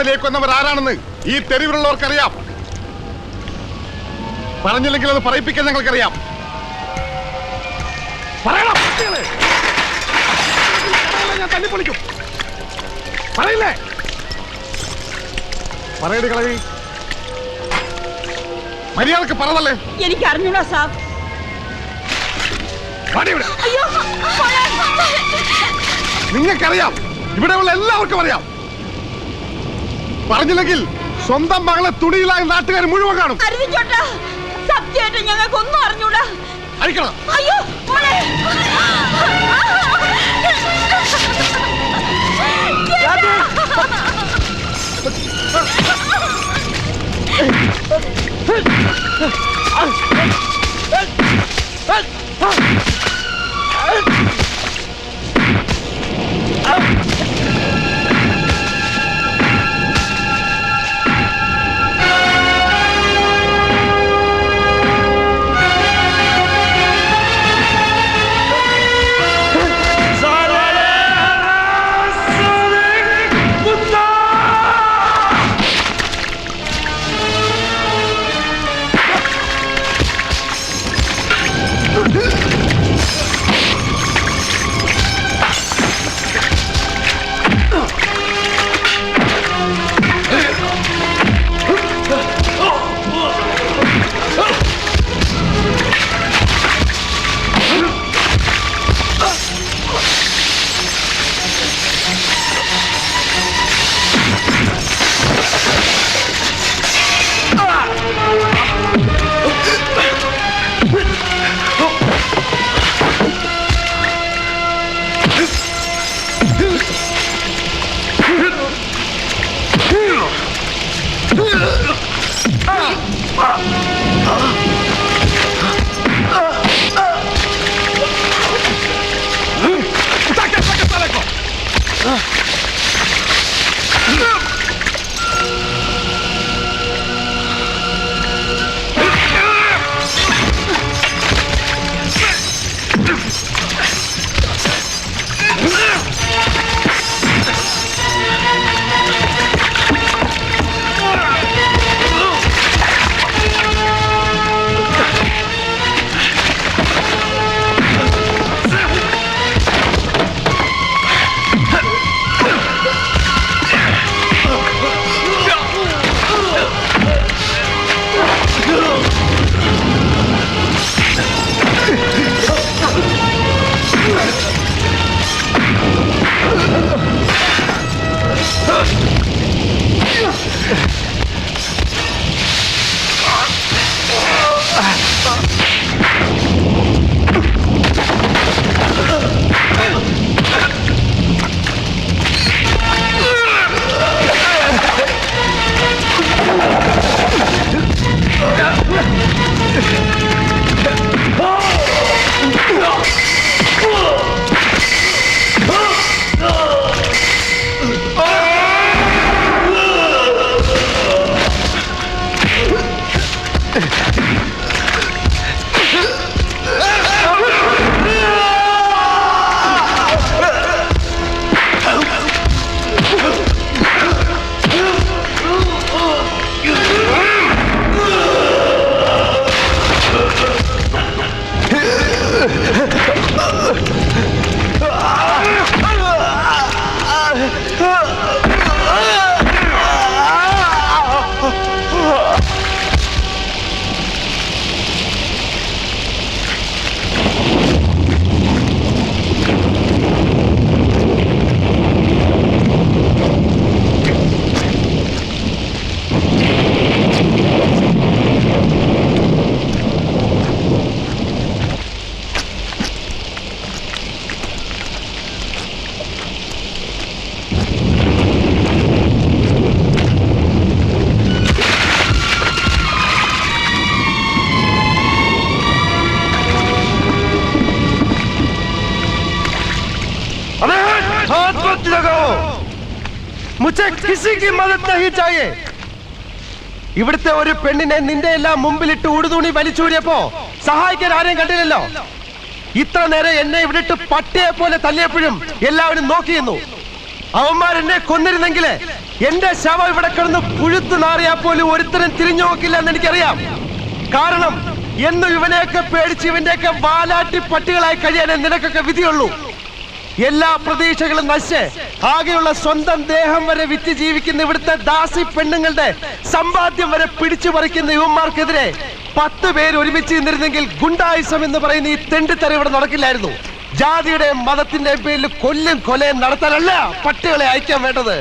വത്സലയെ കൊന്നവരാരാണെന്ന് ഈ തെരുവിലുള്ളവർക്കറിയാം. പറഞ്ഞില്ലെങ്കിൽ അത് പറയിപ്പിക്കാൻ ഞങ്ങൾക്കറിയാം. പറയണം. ഞാൻ തല്ലിപ്പൊളിക്കും. പറയില്ലേ? പറയടി കളവി. മര്യാദക്ക് പറഞ്ഞല്ലേ? എനിക്ക് അറിഞ്ഞൂടാ സാർ. നിങ്ങൾക്കറിയാം, ഇവിടെയുള്ള എല്ലാവർക്കും അറിയാം. പറഞ്ഞില്ലെങ്കിൽ സ്വന്തം മകളെ തുണിയിലായി നാട്ടുകാർ മുഴുവൻ കാണും. സത്യമായിട്ട് ഞങ്ങൾക്കൊന്നും അറിഞ്ഞൂടാ. അയക്കണം. അയ്യോ मुझे किसी की मदद नहीं चाहिए. ഇവിടുത്തെ ഒരു പെണ്ണിനെ നിന്റെ എല്ലാം മുമ്പിലിട്ട് ഉടുതുണി വലിച്ചൂരിയപ്പോ സഹായിക്കാൻ ആരെയും കണ്ടില്ലല്ലോ. ഇത്ര നേരം എന്നെ ഇവിടിട്ട് പട്ടിയെ പോലെ തല്ലിയപ്പോഴും എല്ലാവരും നോക്കിയിരുന്നു. അവന്മാരെന്നെ കൊന്നിരുന്നെങ്കിൽ എന്റെ ശവം ഇവിടെ കിടന്ന് പുഴുത്തു നാറിയാ പോലും ഒരുത്തരം തിരിഞ്ഞു നോക്കില്ല എന്ന് എനിക്കറിയാം. കാരണം എന്നും ഇവനെയൊക്കെ പേടിച്ച് ഇവന്റെയൊക്കെ വാലാട്ടി പട്ടികളായി കഴിയാനേ നിനക്കൊക്കെ വിധിയുള്ളൂ. എല്ലാ പ്രതീക്ഷകളും നശിച്ച് ആകെയുള്ള സ്വന്തം ദേഹം വരെ വിറ്റ് ജീവിക്കുന്ന ഇവിടുത്തെ ദാസി പെണ്ണുങ്ങളുടെ സമ്പാദ്യം വരെ പിടിച്ചു പറിക്കുന്ന യുവന്മാർക്കെതിരെ 10 പേര് ഒരുമിച്ച് നിന്നിരുന്നെങ്കിൽ ഗുണ്ടായുസം എന്ന് പറയുന്ന ഈ തെണ്ടിത്തരം ഇവിടെ നടക്കില്ലായിരുന്നു. ജാതിയുടെയും മതത്തിന്റെയും പേരിൽ കൊലയും നടത്താനല്ല പട്ടികളെ അയക്കാൻ വേണ്ടത്.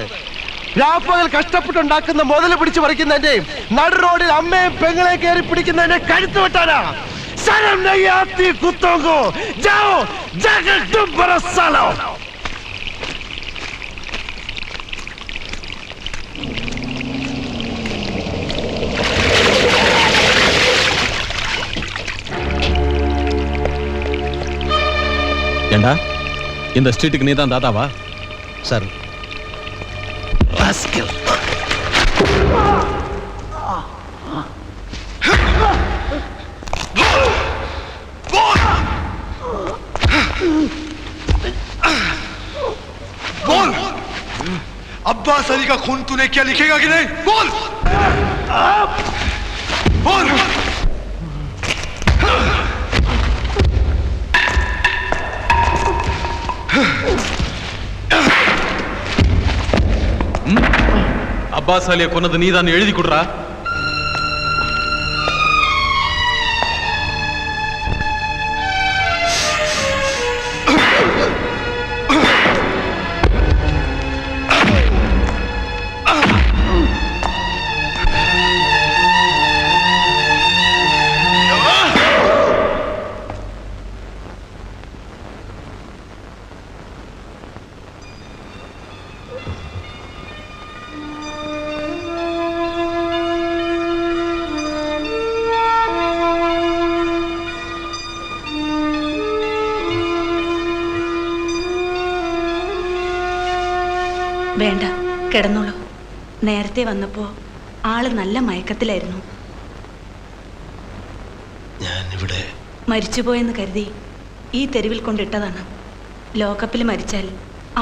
രാപ്പകൽ കഷ്ടപ്പെട്ടുണ്ടാക്കുന്ന മുതൽ പിടിച്ചു പറിക്കുന്നതിന്റെയും നടു റോഡിൽ അമ്മയും പെങ്ങളെ കയറി പിടിക്കുന്നതിന്റെ കഴുത്ത് വെട്ടാനാ. शर्म नहीं आती कुत्तों को? जाओ जाकर तुम बरस सालो. ஏண்டா இந்த ஸ்ட்ரீட்டுக்கு நீ தான் தாத்தாவா? Sir rascal. बोल अब्बास अली का खून तूने क्या लिखेगा कि नहीं? बोल बोल. அப்பாஸ் அலியை கொன்னது நீதான் எழுதி கொடுறா. വേണ്ട, കിടന്നോളൂ. നേരത്തെ വന്നപ്പോ ആള് നല്ല മയക്കത്തിലായിരുന്നു. ഞാനിവിടെ മരിച്ചുപോയെന്ന് കരുതി ഈ തെരുവിൽ കൊണ്ടിട്ടതാണ്. ലോകകപ്പിൽ മരിച്ചാൽ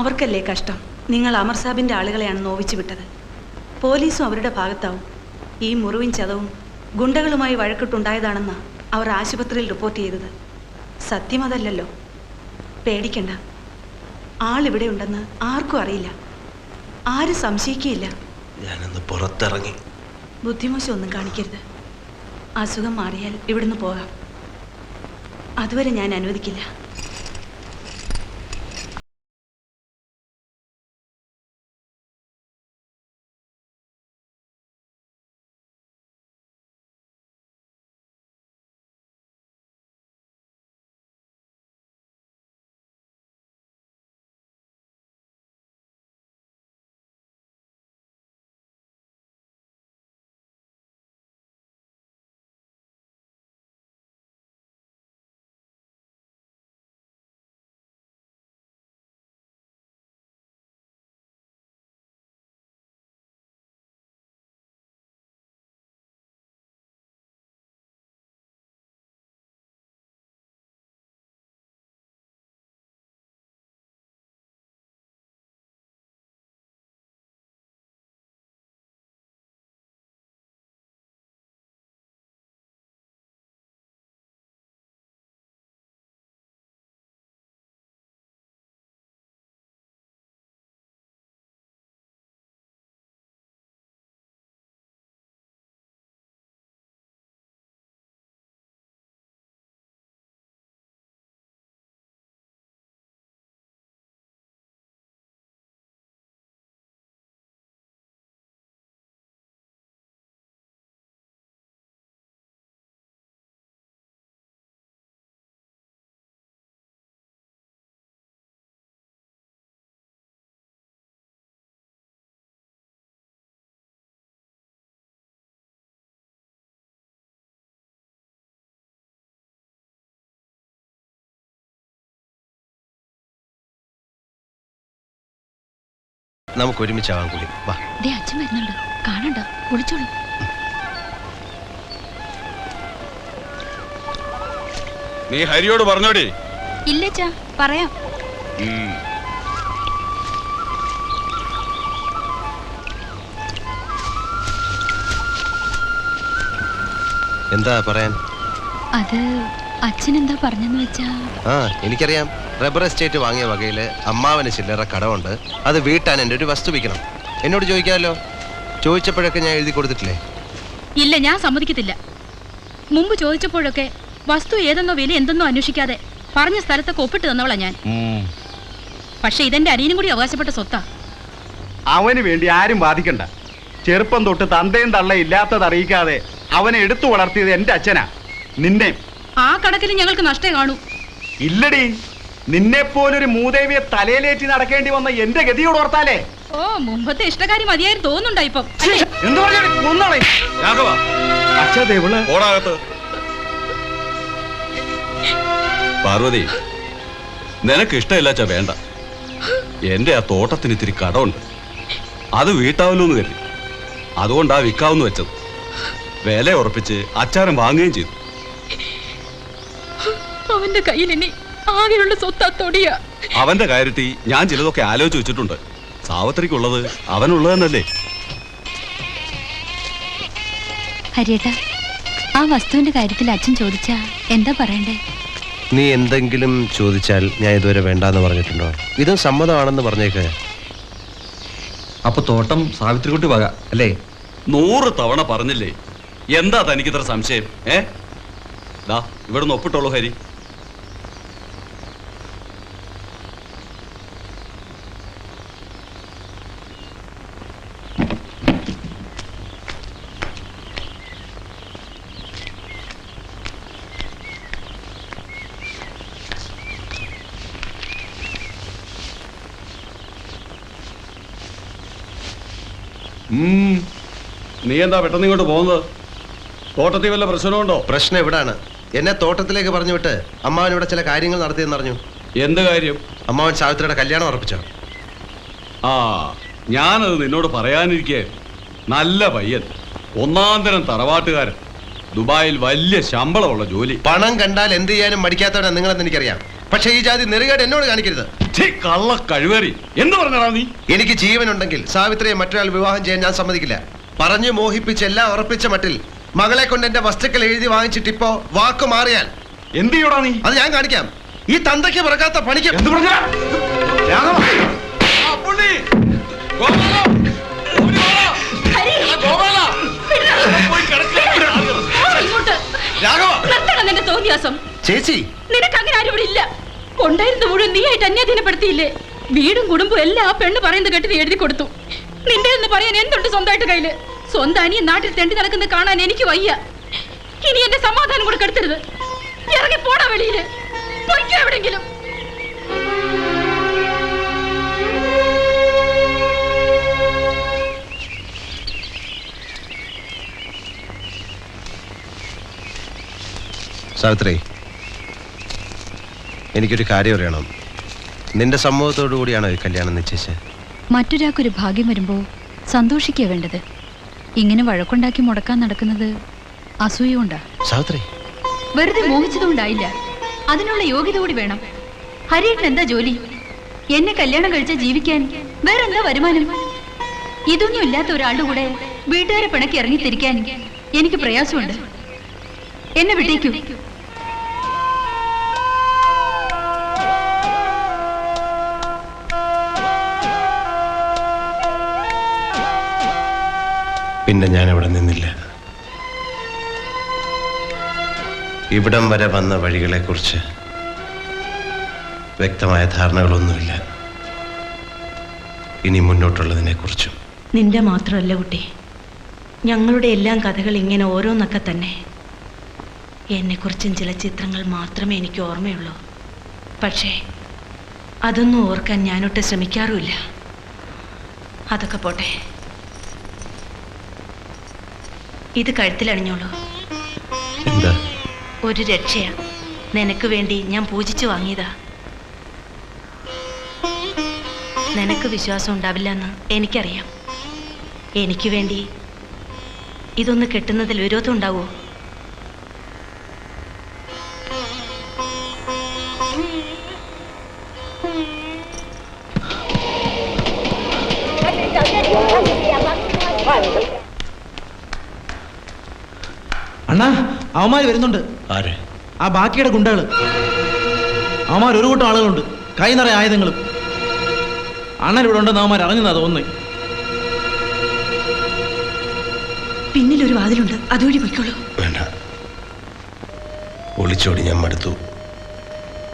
അവർക്കല്ലേ കഷ്ടം. നിങ്ങൾ അമർ സാബിന്റെ ആളുകളെയാണ് നോവിച്ചു വിട്ടത്. പോലീസും അവരുടെ ഭാഗത്താവും. ഈ മുറിവും ചതവും ഗുണ്ടകളുമായി വഴക്കിട്ടുണ്ടായതാണെന്ന് അവർ ആശുപത്രിയിൽ റിപ്പോർട്ട് ചെയ്തത്. സത്യം അതല്ലല്ലോ. പേടിക്കണ്ട, ആളിവിടെ ഉണ്ടെന്ന് ആർക്കും അറിയില്ല. ആരും സംശയിക്കുകയില്ല. ഞാനൊന്ന് പുറത്തിറങ്ങി. ബുദ്ധിമോശം ഒന്നും കാണിക്കരുത്. അസുഖം മാറിയാൽ ഇവിടുന്ന് പോകാം. അതുവരെ ഞാൻ അനുവദിക്കില്ല. നമുക്ക് ഒരുമിച്ചാവാൻ കൂടി വാ. അച്ഛൻ വരുന്നുണ്ട്, കാണണ്ട, വിളിച്ചോളൂ. നീ ഹരിയോട് പറഞ്ഞോടി? ഇല്ലച്ചാ, പറയാം. എന്താ പറയാൻ? അത് അച്ഛൻ എന്താ പറഞ്ഞെന്ന് വെച്ചാ എനിക്കറിയാം. റബ്ബർ എസ്റ്റേറ്റ് വാങ്ങിയ വകയില് അമ്മാവന് ചില്ലറ കടമുണ്ട്. അത് വീട്ടാൻ എൻ്റെ ഒരു വസ്തു വിൽക്കണം. എന്നോട് ചോദിക്കാമല്ലോ. ചോദിച്ചപ്പോഴൊക്കെ ഞാൻ എഴുതി കൊടുത്തിട്ടില്ലേ? ഇല്ല, ഞാൻ സമ്മതിക്കത്തില്ല. മുമ്പ് ചോദിച്ചപ്പോഴൊക്കെ വസ്തു ഏതെന്നോ വില എന്തെന്നോ അന്വേഷിക്കാതെ പറഞ്ഞ സ്ഥലത്തൊക്കെ ഒപ്പിട്ട് തന്നവളാ ഞാൻ. പക്ഷെ ഇതെന്റെ അനിയനും കൂടി അവകാശപ്പെട്ട സ്വത്താ. അവന് വേണ്ടി ആരും ബാധിക്കണ്ട. ചെറുപ്പം തൊട്ട് തന്തയും തള്ള ഇല്ലാത്തത് അറിയിക്കാതെ അവനെ എടുത്തു വളർത്തിയത് എന്റെ അച്ഛനാ. നിന്നെ ആ കണക്കിൽ ഞങ്ങൾക്ക് നഷ്ടേ കാണൂ. ഇല്ലടി, നിന്നെ പോലൊരു മൂദേവിയെ തലയിലേറ്റി നടക്കേണ്ടി വന്ന എന്റെ ഗതിയോട് ഓർത്താലേ. ഓ, മുമ്പത്തെ ഇഷ്ടക്കാരി മതിയായി തോന്നുന്നുണ്ടോ ഇപ്പം? എന്ത് പറഞ്ഞാളെ പാർവതി, നിനക്ക് ഇഷ്ടമില്ലാച്ച വേണ്ട. എന്റെ ആ തോട്ടത്തിന് ഇത്തിരി കടമുണ്ട്. അത് വീട്ടാവല്ലോ എന്ന് കരുതി. അതുകൊണ്ടാ വിൽക്കാവെന്ന് വെച്ചത്. വില ഉറപ്പിച്ച് അച്ചാരം വാങ്ങുകയും ചെയ്തു. അവന്റെ കയ്യിൽ ഇനി ആകെയുള്ള സ്വത്താ തൊടിയ. അവന്റെ കാര്യത്തിൽ ഞാൻ ചിലതൊക്കെ ആലോചിച്ച് വെച്ചിട്ടുണ്ട്. സാവത്രിക്കുള്ളത് അവനുള്ളതെന്നല്ലേ? ഹരിയേട്ടാ, ആ വസ്തുവിന്റെ കാര്യത്തിൽ അച്ഛൻ ചോദിച്ചാ എന്താ പറയണ്ടേ? നീ എന്തെങ്കിലും ചോദിച്ചാൽ ഞാൻ ഇതുവരെ വേണ്ടാന്ന് പറഞ്ഞിട്ടുണ്ടോ? ഇതും സമ്മതമാണെന്ന് പറഞ്ഞേക്ക്. അപ്പൊ തോട്ടം സാവിത്രിക്കുട്ടി വക അല്ലേ? 100 തവണ പറഞ്ഞില്ലേ? എന്താ തനിക്കിത്ര സംശയം? ദാ ഇവിടുന്ന് ഒപ്പിട്ടോളൂ ഹരി. നീ എന്താ പെട്ടെന്ന് ഇങ്ങോട്ട് പോകുന്നത്? തോട്ടത്തിൽ വല്ല പ്രശ്നമുണ്ടോ? പ്രശ്നം എവിടാണ്? എന്നെ തോട്ടത്തിലേക്ക് പറഞ്ഞു വിട്ട് അമ്മാവൻ ഇവിടെ ചില കാര്യങ്ങൾ നടത്തിയെന്ന് അറിഞ്ഞു. എന്ത് കാര്യം? അമ്മാവൻ സാവിത്രിയുടെ കല്യാണം ഉറപ്പിച്ചോ? ഞാനത് നിന്നോട് പറയാനിരിക്കേ. നല്ല പയ്യൻ, ഒന്നാം തരം തറവാട്ടുകാരൻ, ദുബായിൽ വലിയ ശമ്പളമുള്ള ജോലി. പണം കണ്ടാൽ എന്ത് ചെയ്യാനും മടിക്കാത്തവനാ നിങ്ങളെന്ന് എനിക്കറിയാം. പക്ഷെ ഈ ജാതി നെറുകേട് എന്നോട് കാണിക്കരുത്. കള്ള കഴിവേറി എന്ന് പറഞ്ഞാ നീ? എനിക്ക് ജീവനുണ്ടെങ്കിൽ സാവിത്രിയെ മറ്റൊരാൾ വിവാഹം ചെയ്യാൻ ഞാൻ സമ്മതിക്കില്ല. പറഞ്ഞു മോഹിപ്പിച്ച് എല്ലാം ഉറപ്പിച്ച മട്ടിൽ മകളെ കൊണ്ട് എന്റെ വസ്തുക്കൾ എഴുതി വാങ്ങിച്ചിട്ട് ഇപ്പോ വാക്ക് മാറിയാൽ എന്ത് ചെയ്യോടാ നീ? അത് ഞാൻ കാണിക്കാം. ഈ തന്തയ്ക്ക് പിറക്കാത്ത പണിക്ക് എന്ത് പറഞ്ഞ ചേച്ചി, നിനക്ക് അങ്ങനെ ആരും ഇവിടെ ഇല്ല. ഉണ്ടായിരുന്ന മുഴുവൻ നീ ആയിട്ട് അന്യാധീനപ്പെടുത്തിയില്ലേ? വീടും കുടുംബവും എല്ലാം ആ പെണ്ണ് പറയുന്നത് കേട്ട് നീ എഴുതി കൊടുത്തു. നിന്റെ എന്ന് പറയാൻ എന്തുണ്ട് സ്വന്തമായിട്ട് കയ്യില്? സ്വന്തം അനിയൻ നാട്ടിൽ തെണ്ടി നടക്കുന്നത് കാണാൻ എനിക്ക് വയ്യ. ഇനി എന്റെ സമാധാനം കൂടെ കെടുത്തരുത്. ഇറങ്ങി പോടാ വെളിയില്. പൊയ്ക്കോ എവിടെങ്കിലും. സാവിത്രി, എനിക്കൊരു കാര്യം അറിയണം. നിന്റെ സമ്മതത്തോടു കൂടിയാണോ ഈ കല്യാണം നിശ്ചയിച്ചത്? മറ്റൊരാൾക്കൊരു ഭാഗ്യം വരുമ്പോ സന്തോഷിക്കുക വേണ്ടത്. ഇങ്ങനെ വഴക്കുണ്ടാക്കി മുടക്കാൻ നടക്കുന്നത് അസൂയ കൊണ്ടാ. സാവിത്രി, വെറുതെ മോഹിച്ചതുകൊണ്ടായില്ല, അതിനുള്ള യോഗ്യത കൂടി വേണം. ഹരിയേട്ടൻ എന്താ ജോലി? എന്നെ കല്യാണം കഴിച്ച ജീവിക്കാൻ വേറെന്താ വരുമാനം? ഇതൊന്നും ഇല്ലാത്ത ഒരാളുടെ കൂടെ വീട്ടുകാരെ പിണക്കി ഇറങ്ങിത്തിരിക്കാൻ എനിക്ക് പ്രയാസമുണ്ട്. എന്നെ വിട്ടേക്കൂ. പിന്നെ ഞാൻ അവിടെ നിന്നില്ല. ഇവിടം വരെ വന്ന വഴികളെക്കുറിച്ച് വ്യക്തമായ ധാരണകളൊന്നുമില്ല. ഇനി മുന്നോട്ടുള്ളതിനെ കുറിച്ചും. നിന്റെ മാത്രമല്ല കുട്ടി, ഞങ്ങളുടെ എല്ലാം കഥകൾ ഇങ്ങനെ ഓരോന്നൊക്കെ തന്നെ. എന്നെക്കുറിച്ചും ചില ചിത്രങ്ങൾ മാത്രമേ എനിക്ക് ഓർമ്മയുള്ളൂ. പക്ഷേ അതൊന്നും ഓർക്കാൻ ഞാനൊട്ട് ശ്രമിക്കാറുമില്ല. അതൊക്കെ പോട്ടെ, ഇത് കഴുത്തിലണിഞ്ഞോളൂ. എന്താ? ഒരു രക്ഷയാ. നിനക്ക് വേണ്ടി ഞാൻ പൂജിച്ചു വാങ്ങിയതാ. നിനക്ക് വിശ്വാസം ഉണ്ടാവില്ലെന്ന് എനിക്കറിയാം. എനിക്ക് വേണ്ടി ഇതൊന്ന് കെട്ടുന്നതിൽ വിരോധം ഉണ്ടാവോ? അണ്ണാ അവന്മാര് വരുന്നുണ്ട്. ആരെ? ആ ബാക്കിയുടെ ഗുണ്ടകള്. അവന്മാർ ഒരു കൂട്ടം ആളുകളുണ്ട്, കൈ നിറയെ ആയുധങ്ങളും. അണ്ണൻ ഇവിടെ ഉണ്ടെന്ന് അവന്മാർ അറിഞ്ഞതാ തോന്നുന്നു. പിന്നിലൊരു വാതിലുണ്ട്, അതുവഴി പൊയ്ക്കോളൂ. വേണ്ട, ഒളിച്ചോടി ഞാൻ മടുത്തു.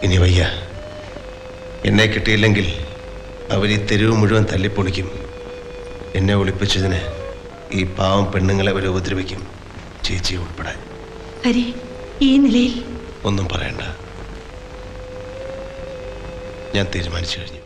ഇനി വയ്യ. എന്നെ കിട്ടിയില്ലെങ്കിൽ അവർ ഈ തെരുവ് മുഴുവൻ തല്ലിപ്പൊളിക്കും. എന്നെ ഒളിപ്പിച്ചതിന് ഈ പാവം പെണ്ണുങ്ങളെ അവർ ഉപദ്രവിക്കും, ചേച്ചി ഉൾപ്പെടെ. ഹരി, ഈ നിലയിൽ ഒന്നും പറയണ്ട, ഞാൻ തീരുമാനിച്ചു കഴിഞ്ഞു.